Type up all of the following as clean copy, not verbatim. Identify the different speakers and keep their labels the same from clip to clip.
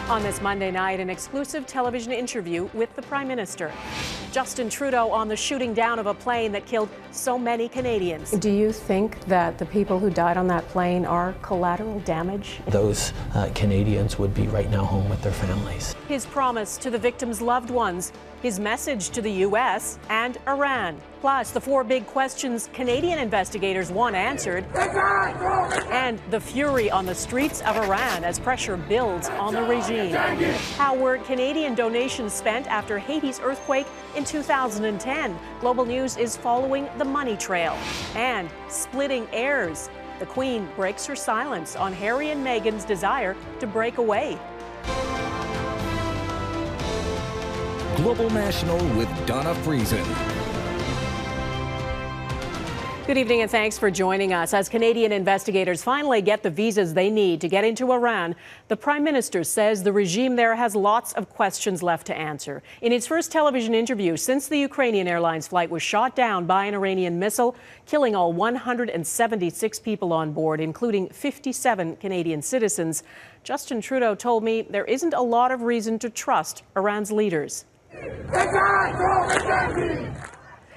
Speaker 1: On this Monday night, an exclusive television interview with the Prime Minister. Justin Trudeau on the shooting down of a plane that killed so many Canadians.
Speaker 2: Do you think that the people who died on that plane are collateral damage?
Speaker 3: Those Canadians would be right now home with their families.
Speaker 1: His promise to the victims' loved ones, his message to the U.S. and Iran. Plus, the four big questions Canadian investigators want answered, and the fury on the streets of Iran as pressure builds on the regime. How were Canadian donations spent after Haiti's earthquake in 2010? Global News is following the money trail. And splitting heirs. The Queen breaks her silence on Harry and Meghans' desire to break away.
Speaker 4: Global National with Dawna Friesen.
Speaker 1: Good evening and thanks for joining us. As Canadian investigators finally get the visas they need to get into Iran, the Prime Minister says the regime there has lots of questions left to answer. In his first television interview since the Ukrainian Airlines flight was shot down by an Iranian missile, killing all 176 people on board, including 57 Canadian citizens, Justin Trudeau told me there isn't a lot of reason to trust Iran's leaders.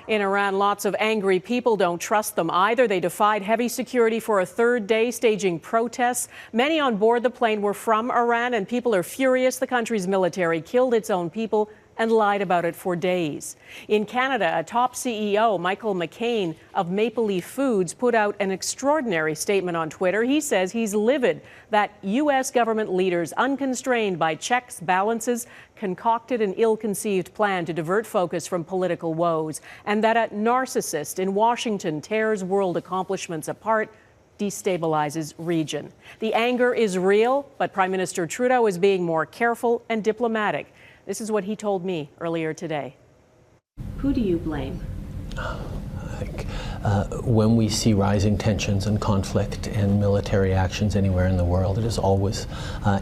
Speaker 1: In Iran, lots of angry people don't trust them either. They defied heavy security for a third day, staging protests. Many on board the plane were from Iran, and people are furious the country's military killed its own people and lied about it for days. In Canada, a top CEO, Michael McCain of Maple Leaf Foods, put out an extraordinary statement on Twitter. He says he's livid that U.S. government leaders, unconstrained by checks, balances, concocted an ill-conceived plan to divert focus from political woes, and that a narcissist in Washington tears world accomplishments apart, destabilizes region. The anger is real, but Prime Minister Trudeau is being more careful and diplomatic. This is what he told me earlier today. Who do you blame?
Speaker 3: I think when we see rising tensions and conflict and military actions anywhere in the world, it is always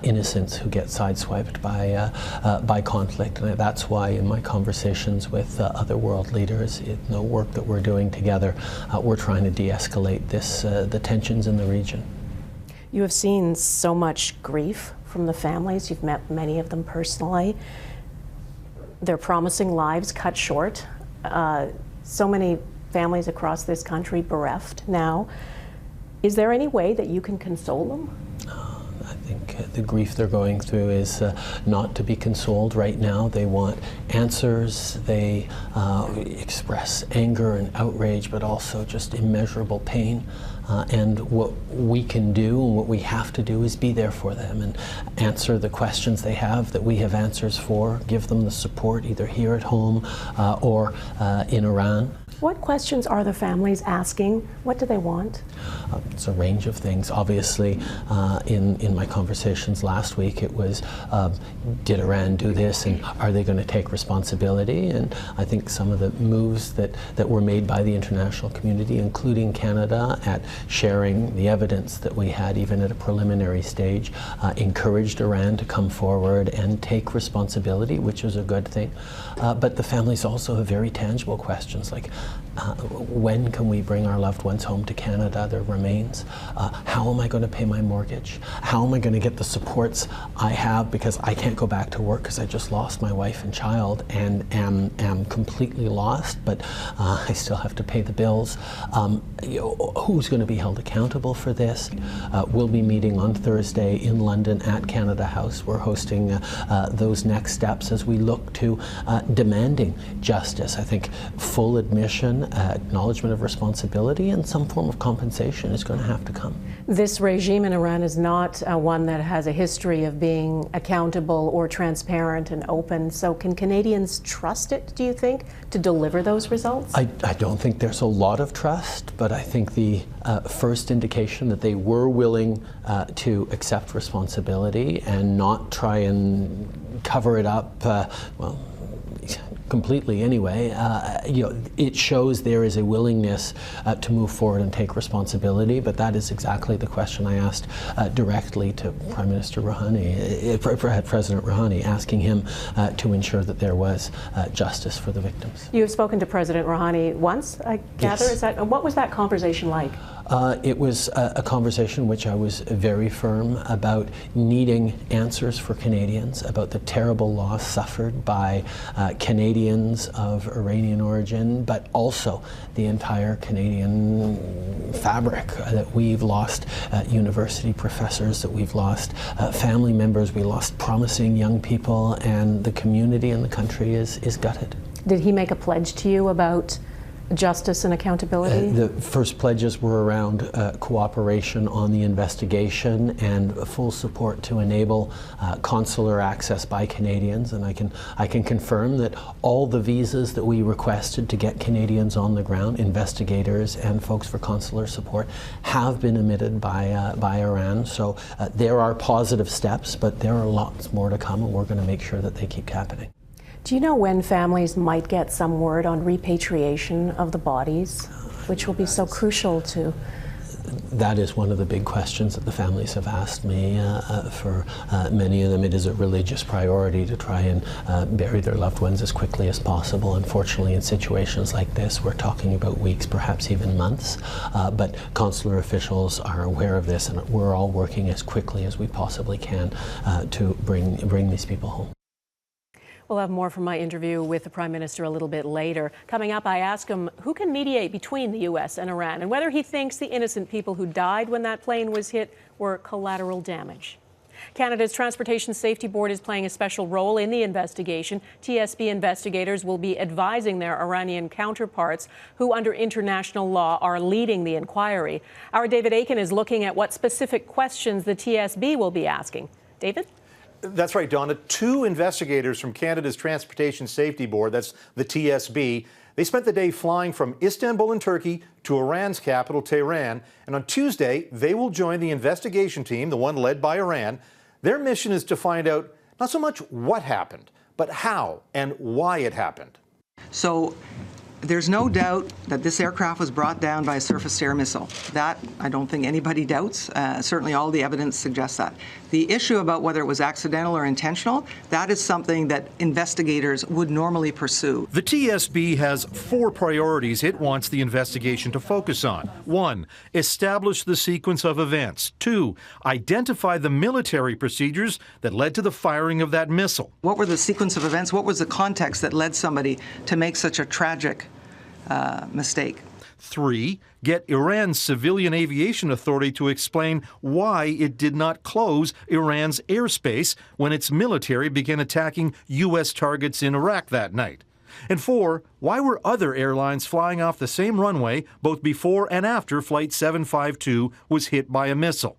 Speaker 3: innocents who get sideswiped by conflict. And that's why in my conversations with other world leaders, in the work that we're doing together, we're trying to de-escalate the tensions in the region.
Speaker 2: You have seen so much grief from the families. You've met many of them personally. Their promising lives cut short. So many families across this country bereft now. Is there any way that you can console them?
Speaker 3: I think the grief they're going through is not to be consoled right now. They want answers. They express anger and outrage, but also just immeasurable pain. And what we can do and what we have to do is be there for them and answer the questions they have that we have answers for, give them the support either here at home or in Iran.
Speaker 2: What questions are the families asking? What do they want?
Speaker 3: It's a range of things. Obviously, in my conversations last week, it was, did Iran do this and are they going to take responsibility? And I think some of the moves that were made by the international community, including Canada, at sharing the evidence that we had, even at a preliminary stage, encouraged Iran to come forward and take responsibility, which is a good thing. But the families also have very tangible questions like, when can we bring our loved ones home to Canada, their remains? How am I going to pay my mortgage? How am I going to get the supports I have because I can't go back to work because I just lost my wife and child and am completely lost, but I still have to pay the bills. Who's going to be held accountable for this? We'll be meeting on Thursday in London at Canada House. We're hosting those next steps as we look to demanding justice. I think full admission, acknowledgement of responsibility, and some form of compensation is going to have to come.
Speaker 2: This regime in Iran is not one that has a history of being accountable or transparent and open. So can Canadians trust it, do you think, to deliver those results?
Speaker 3: I don't think there's a lot of trust, but I think the first indication that they were willing to accept responsibility and not try and cover it up, well, completely anyway. It shows there is a willingness to move forward and take responsibility, but that is exactly the question I asked directly to Prime Minister Rouhani, President Rouhani, asking him to ensure that there was justice for the victims.
Speaker 2: You've spoken to President Rouhani once, I gather.
Speaker 3: Yes.
Speaker 2: What was that conversation like?
Speaker 3: It was a conversation which I was very firm about needing answers for Canadians, about the terrible loss suffered by Canadians of Iranian origin, but also the entire Canadian fabric, that we've lost university professors, that we've lost family members, we lost promising young people, and the community and the country is gutted.
Speaker 2: Did he make a pledge to you about justice and accountability?
Speaker 3: The first pledges were around cooperation on the investigation and full support to enable consular access by Canadians, and I can confirm that all the visas that we requested to get Canadians on the ground, investigators and folks for consular support, have been emitted by Iran. So there are positive steps, but there are lots more to come, and we're going to make sure that they keep happening.
Speaker 2: Do you know when families might get some word on repatriation of the bodies, which will be so crucial to?
Speaker 3: That is one of the big questions that the families have asked me. For many of them, it is a religious priority to try and bury their loved ones as quickly as possible. Unfortunately, in situations like this, we're talking about weeks, perhaps even months. But consular officials are aware of this, and we're all working as quickly as we possibly can to bring these people home.
Speaker 1: We'll have more from my interview with the Prime Minister a little bit later. Coming up, I ask him who can mediate between the U.S. and Iran and whether he thinks the innocent people who died when that plane was hit were collateral damage. Canada's Transportation Safety Board is playing a special role in the investigation. TSB investigators will be advising their Iranian counterparts who, under international law, are leading the inquiry. Our David Akin is looking at what specific questions the TSB will be asking. David?
Speaker 5: That's right, Dawna. 2 investigators from Canada's Transportation Safety Board, that's the TSB, they spent the day flying from Istanbul in Turkey to Iran's capital, Tehran. And on Tuesday, they will join the investigation team, the one led by Iran. Their mission is to find out not so much what happened, but how and why it happened.
Speaker 6: So there's no doubt that this aircraft was brought down by a surface-to-air missile. That, I don't think anybody doubts. Certainly all the evidence suggests that. The issue about whether it was accidental or intentional, that is something that investigators would normally pursue.
Speaker 5: The TSB has 4 priorities it wants the investigation to focus on. 1, establish the sequence of events. 2, identify the military procedures that led to the firing of that missile.
Speaker 6: What were the sequence of events? What was the context that led somebody to make such a tragic mistake?
Speaker 5: 3, get Iran's Civilian Aviation Authority to explain why it did not close Iran's airspace when its military began attacking U.S. targets in Iraq that night. And 4, why were other airlines flying off the same runway both before and after Flight 752 was hit by a missile?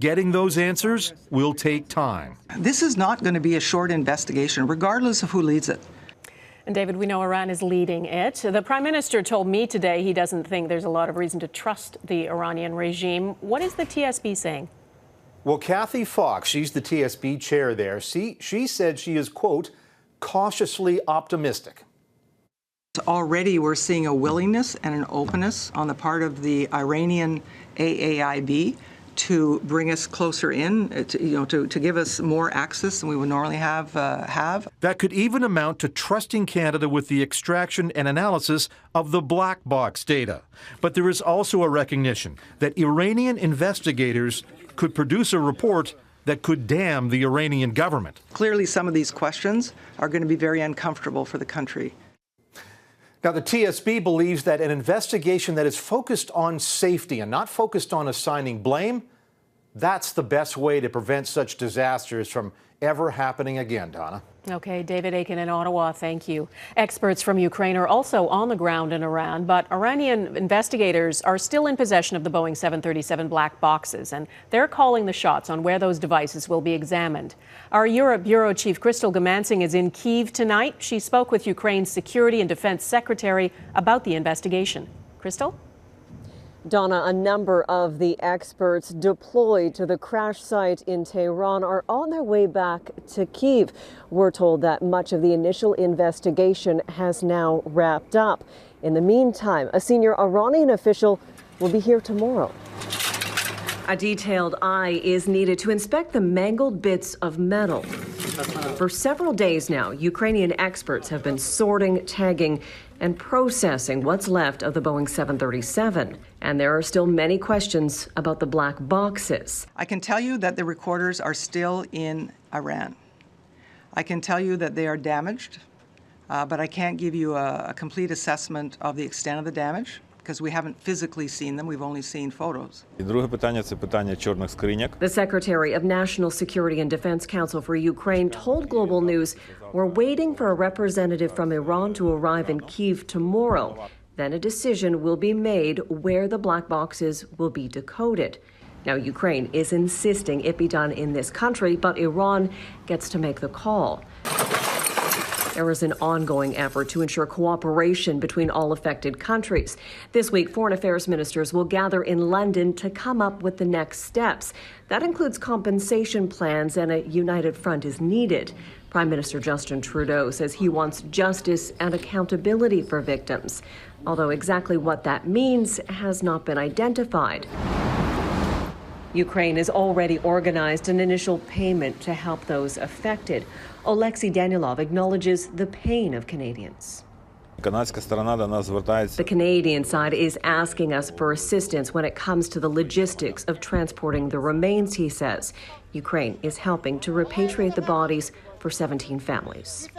Speaker 5: Getting those answers will take time.
Speaker 6: This is not going to be a short investigation, regardless of who leads it.
Speaker 1: And David, we know Iran is leading it. The Prime Minister told me today he doesn't think there's a lot of reason to trust the Iranian regime. What is the TSB saying?
Speaker 5: Well, Kathy Fox, she's the TSB chair there. She said she is, quote, cautiously optimistic.
Speaker 6: Already we're seeing a willingness and an openness on the part of the Iranian AAIB to bring us closer in, to give us more access than we would normally have.
Speaker 5: That could even amount to trusting Canada with the extraction and analysis of the black box data. But there is also a recognition that Iranian investigators could produce a report that could damn the Iranian government.
Speaker 6: Clearly, some of these questions are going to be very uncomfortable for the country.
Speaker 5: Now, the TSB believes that an investigation that is focused on safety and not focused on assigning blame, that's the best way to prevent such disasters from ever happening again, Dawna.
Speaker 1: Okay, David Akin in Ottawa, thank you. Experts from Ukraine are also on the ground in Iran, but Iranian investigators are still in possession of the Boeing 737 black boxes, and they're calling the shots on where those devices will be examined. Our Europe Bureau Chief Crystal Goomansingh is in Kyiv tonight. She spoke with Ukraine's Security and Defense Secretary about the investigation. Crystal?
Speaker 7: Dawna, a number of the experts deployed to the crash site in Tehran are on their way back to Kyiv. We're told that much of the initial investigation has now wrapped up. In the meantime, a senior Iranian official will be here tomorrow. A detailed eye is needed to inspect the mangled bits of metal. For several days now, Ukrainian experts have been sorting, tagging, and processing what's left of the Boeing 737. And there are still many questions about the black boxes.
Speaker 6: I can tell you that the recorders are still in Iran. I can tell you that they are damaged, but I can't give you a complete assessment of the extent of the damage, because we haven't physically seen them, we've only seen photos.
Speaker 7: The Secretary of National Security and Defense Council for Ukraine told Global News, "We're waiting for a representative from Iran to arrive in Kyiv tomorrow. Then a decision will be made where the black boxes will be decoded." Now, Ukraine is insisting it be done in this country, but Iran gets to make the call. There is an ongoing effort to ensure cooperation between all affected countries. This week, foreign affairs ministers will gather in London to come up with the next steps. That includes compensation plans, and a united front is needed. Prime Minister Justin Trudeau says he wants justice and accountability for victims, although exactly what that means has not been identified. Ukraine has already organized an initial payment to help those affected. Oleksiy Danielov acknowledges the pain of Canadians. The Canadian side is asking us for assistance when it comes to the logistics of transporting the remains, he says. Ukraine is helping to repatriate the bodies for 17 families.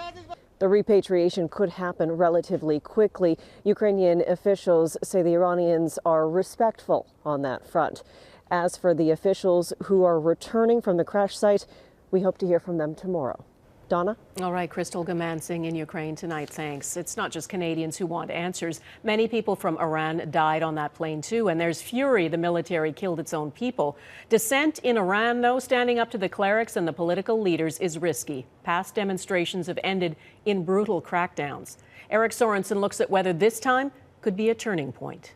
Speaker 7: The repatriation could happen relatively quickly. Ukrainian officials say the Iranians are respectful on that front. As for the officials who are returning from the crash site, we hope to hear from them tomorrow. Dawna?
Speaker 1: All right, Crystal Goomansingh in Ukraine tonight, thanks. It's not just Canadians who want answers. Many people from Iran died on that plane too, and there's fury the military killed its own people. Dissent in Iran, though, standing up to the clerics and the political leaders is risky. Past demonstrations have ended in brutal crackdowns. Eric Sorensen looks at whether this time could be a turning point.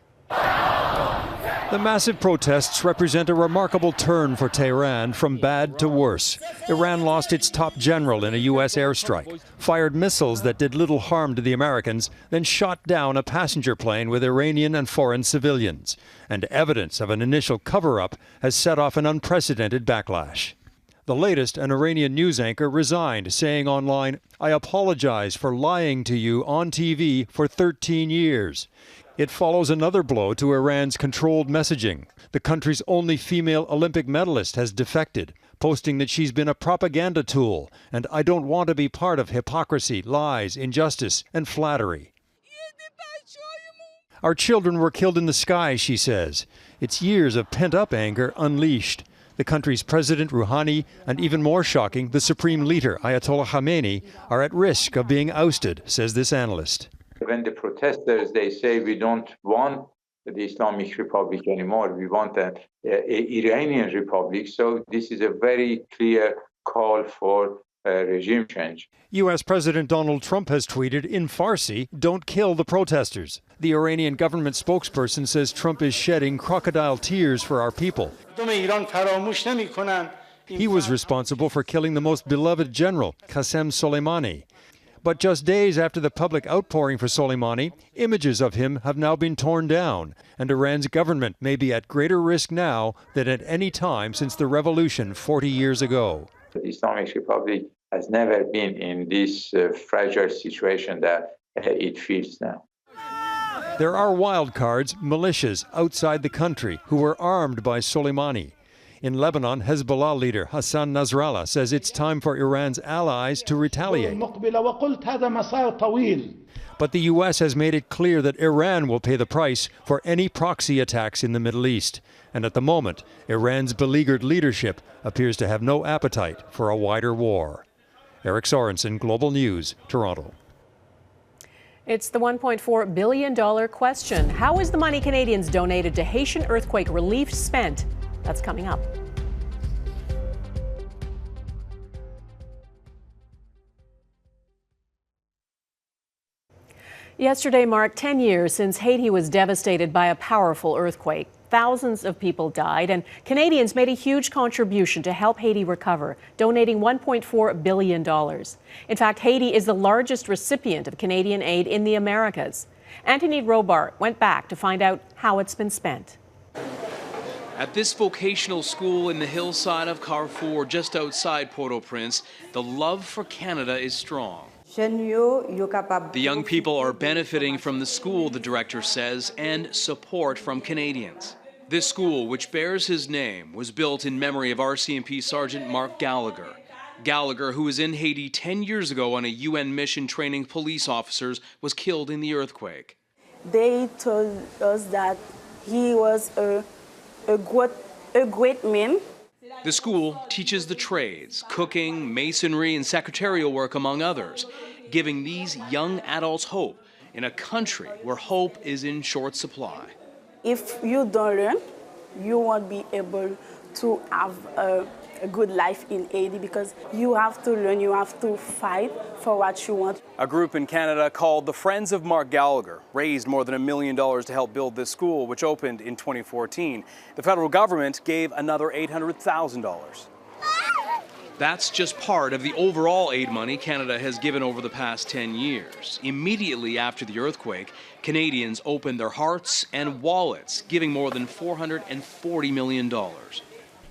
Speaker 8: The massive protests represent a remarkable turn for Tehran from bad to worse. Iran lost its top general in a U.S. airstrike, fired missiles that did little harm to the Americans, then shot down a passenger plane with Iranian and foreign civilians. And evidence of an initial cover-up has set off an unprecedented backlash. The latest, an Iranian news anchor resigned, saying online, "I apologize for lying to you on TV for 13 years. It follows another blow to Iran's controlled messaging. The country's only female Olympic medalist has defected, posting that she's been a propaganda tool, and I don't want to be part of hypocrisy, lies, injustice, and flattery. Our children were killed in the sky, she says. It's years of pent-up anger unleashed. The country's President Rouhani, and even more shocking, the Supreme Leader, Ayatollah Khamenei, are at risk of being ousted, says this analyst.
Speaker 9: When the protesters, they say we don't want the Islamic Republic anymore, we want an Iranian Republic. So this is a very clear call for regime change.
Speaker 8: U.S. President Donald Trump has tweeted in Farsi, "Don't kill the protesters." The Iranian government spokesperson says Trump is shedding crocodile tears for our people. He was responsible for killing the most beloved general, Qasem Soleimani. But just days after the public outpouring for Soleimani, images of him have now been torn down, and Iran's government may be at greater risk now than at any time since the revolution 40 years ago.
Speaker 9: The Islamic Republic has never been in this fragile situation that it feels now.
Speaker 8: There are wild cards, militias outside the country who were armed by Soleimani. In Lebanon, Hezbollah leader Hassan Nasrallah says it's time for Iran's allies to retaliate. But the U.S. has made it clear that Iran will pay the price for any proxy attacks in the Middle East. And at the moment, Iran's beleaguered leadership appears to have no appetite for a wider war. Eric Sorensen, Global News, Toronto.
Speaker 1: It's the $1.4 billion question. How is the money Canadians donated to Haitian earthquake relief spent? That's coming up. Yesterday marked 10 years since Haiti was devastated by a powerful earthquake. Thousands of people died, and Canadians made a huge contribution to help Haiti recover, donating $1.4 billion. In fact, Haiti is the largest recipient of Canadian aid in the Americas. Anthony Robart went back to find out how it's been spent.
Speaker 10: At this vocational school in the hillside of Carrefour, just outside Port-au-Prince, the love for Canada is strong. The young people are benefiting from the school, the director says, and support from Canadians. This school, which bears his name, was built in memory of RCMP Sergeant Mark Gallagher. Gallagher, who was in Haiti 10 years ago on a UN mission training police officers, was killed in the earthquake.
Speaker 11: They told us that he was a great man.
Speaker 10: The school teaches the trades, cooking, masonry, and secretarial work, among others, giving these young adults hope in a country where hope is in short supply.
Speaker 11: If you don't learn, you won't be able to have a good life in Haiti, because you have to learn, you have to fight for what you want.
Speaker 10: A group in Canada called the Friends of Mark Gallagher raised more than $1 million to help build this school, which opened in 2014. The federal government gave another $800,000. That's just part of the overall aid money Canada has given over the past 10 years. Immediately after the earthquake, Canadians opened their hearts and wallets, giving more than $440 million.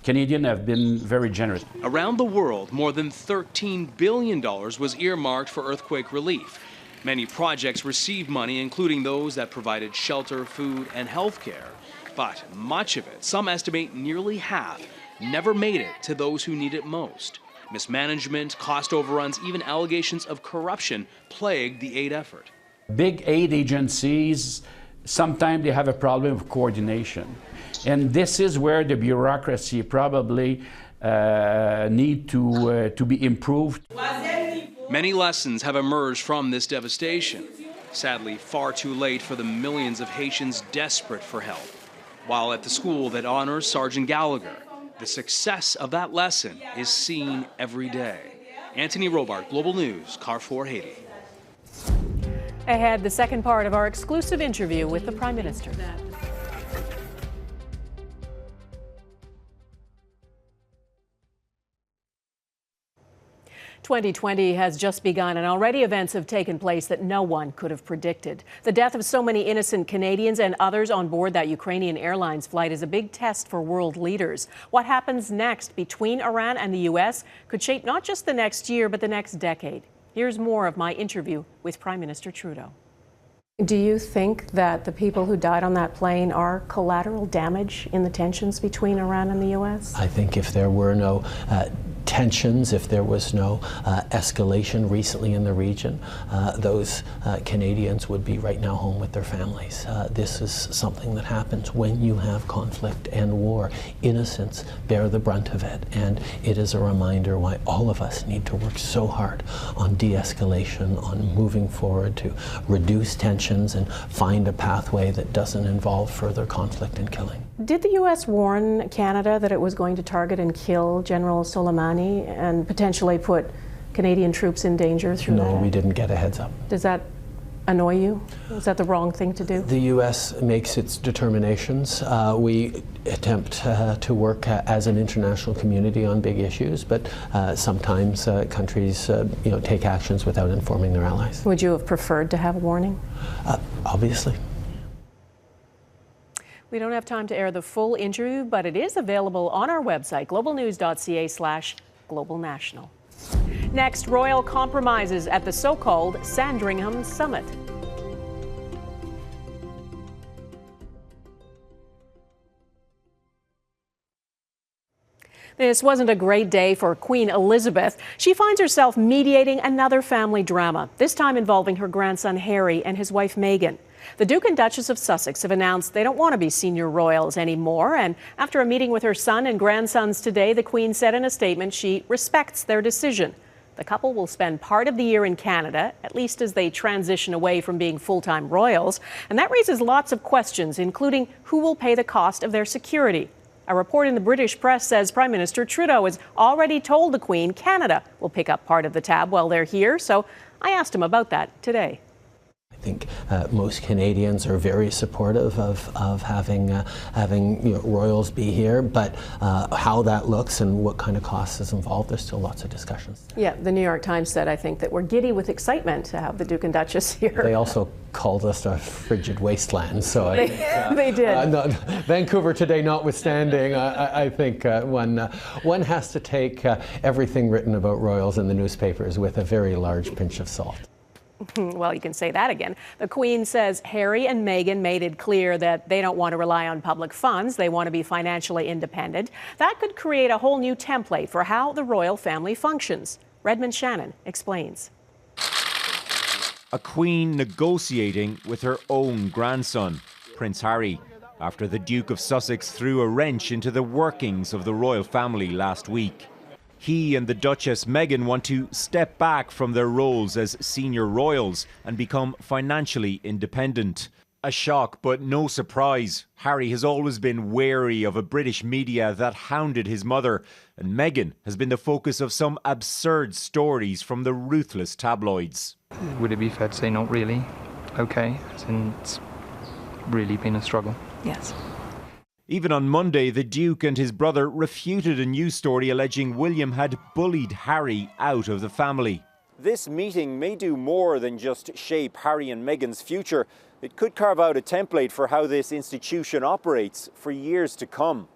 Speaker 12: Canadians have been very generous.
Speaker 10: Around the world, more than $13 billion was earmarked for earthquake relief. Many projects received money, including those that provided shelter, food, and health care. But much of it, some estimate nearly half, never made it to those who need it most. Mismanagement, cost overruns, even allegations of corruption plagued the aid effort.
Speaker 12: Big aid agencies, sometimes they have a problem of coordination. And this is where the bureaucracy probably need to be improved.
Speaker 10: Many lessons have emerged from this devastation. Sadly, far too late for the millions of Haitians desperate for help. While at the school that honors Sergeant Gallagher, the success of that lesson is seen every day. Anthony Robart, Global News, Carrefour, Haiti.
Speaker 1: Ahead, the second part of our exclusive interview with the Prime Minister. 2020 has just begun, and already events have taken place that no one could have predicted. The death of so many innocent Canadians and others on board that Ukrainian Airlines flight is a big test for world leaders. What happens next between Iran and the U.S. could shape not just the next year, but the next decade. Here's more of my interview with Prime Minister Trudeau.
Speaker 2: Do you think that the people who died on that plane are collateral damage in the tensions between Iran and the U.S.?
Speaker 3: I think if there were no tensions, if there was no escalation recently in the region, those Canadians would be right now home with their families. This is something that happens when you have conflict and war. Innocents bear the brunt of it, and it is a reminder why all of us need to work so hard on de-escalation, on moving forward to reduce tensions and find a pathway that doesn't involve further conflict and killing.
Speaker 2: Did the U.S. warn Canada that it was going to target and kill General Soleimani and potentially put Canadian troops in danger through that?
Speaker 3: No, we didn't get a heads up.
Speaker 2: Does that annoy you? Is that the wrong thing to do?
Speaker 3: The U.S. makes its determinations. We attempt to work as an international community on big issues, but sometimes countries take actions without informing their allies.
Speaker 2: Would you have preferred to have a warning?
Speaker 3: Obviously.
Speaker 1: We don't have time to air the full interview, but it is available on our website, globalnews.ca/globalnational. Next, royal compromises at the so-called Sandringham summit. This wasn't a great day for Queen Elizabeth. She finds herself mediating another family drama, this time involving her grandson Harry and his wife Meghan. The Duke and Duchess of Sussex have announced they don't want to be senior royals anymore, and after a meeting with her son and grandsons today, the Queen said in a statement she respects their decision. The couple will spend part of the year in Canada, at least as they transition away from being full-time royals, and that raises lots of questions, including who will pay the cost of their security. A report in the British press says Prime Minister Trudeau has already told the Queen Canada will pick up part of the tab while they're here, so I asked him about that today.
Speaker 3: I think most Canadians are very supportive of having royals be here, but how that looks and what kind of costs is involved, there's still lots of discussions.
Speaker 2: Yeah, the New York Times said, I think, that we're giddy with excitement to have the Duke and Duchess here.
Speaker 3: They also called us a frigid wasteland, so
Speaker 2: they did.
Speaker 3: Vancouver today notwithstanding, I think one has to take everything written about royals in the newspapers with a very large pinch of salt.
Speaker 1: Well, you can say that again. The Queen says Harry and Meghan made it clear that they don't want to rely on public funds. They want to be financially independent. That could create a whole new template for how the royal family functions. Redmond Shannon explains.
Speaker 13: A queen negotiating with her own grandson, Prince Harry, after the Duke of Sussex threw a wrench into the workings of the royal family last week. He and the Duchess Meghan want to step back from their roles as senior royals and become financially independent. A shock, but no surprise. Harry has always been wary of a British media that hounded his mother, and Meghan has been the focus of some absurd stories from the ruthless tabloids.
Speaker 14: Would it be fair to say not really okay, since it's really been a struggle?
Speaker 2: Yes.
Speaker 13: Even on Monday, the Duke and his brother refuted a news story alleging William had bullied Harry out of the family. This meeting may do more than just shape Harry and Meghan's future. It could carve out a template for how this institution operates for years to come.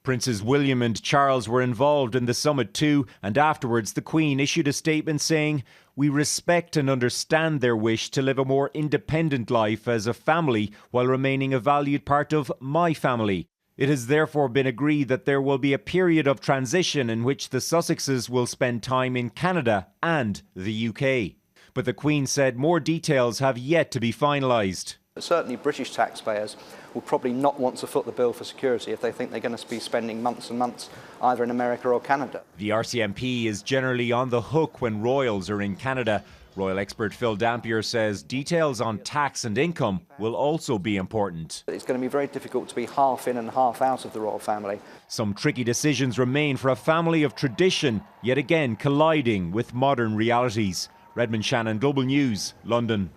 Speaker 13: Princes William and Charles were involved in the summit too, and afterwards the Queen issued a statement saying, "We respect and understand their wish to live a more independent life as a family while remaining a valued part of my family. It has therefore been agreed that there will be a period of transition in which the Sussexes will spend time in Canada and the UK." But the Queen said more details have yet to be finalised.
Speaker 15: Certainly British taxpayers will probably not want to foot the bill for security if they think they're going to be spending months and months either in America or Canada.
Speaker 13: The RCMP is generally on the hook when royals are in Canada. Royal expert Phil Dampier says details on tax and income will also be important.
Speaker 15: It's going to be very difficult to be half in and half out of the royal family.
Speaker 13: Some tricky decisions remain for a family of tradition, yet again colliding with modern realities. Redmond Shannon, Global News, London.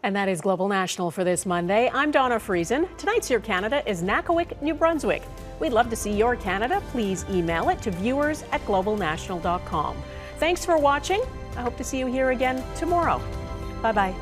Speaker 1: And that is Global National for this Monday. I'm Dawna Friesen. Tonight's Your Canada is Nakawik, New Brunswick. We'd love to see your Canada. Please email it to viewers@globalnational.com. Thanks for watching. I hope to see you here again tomorrow. Bye-bye.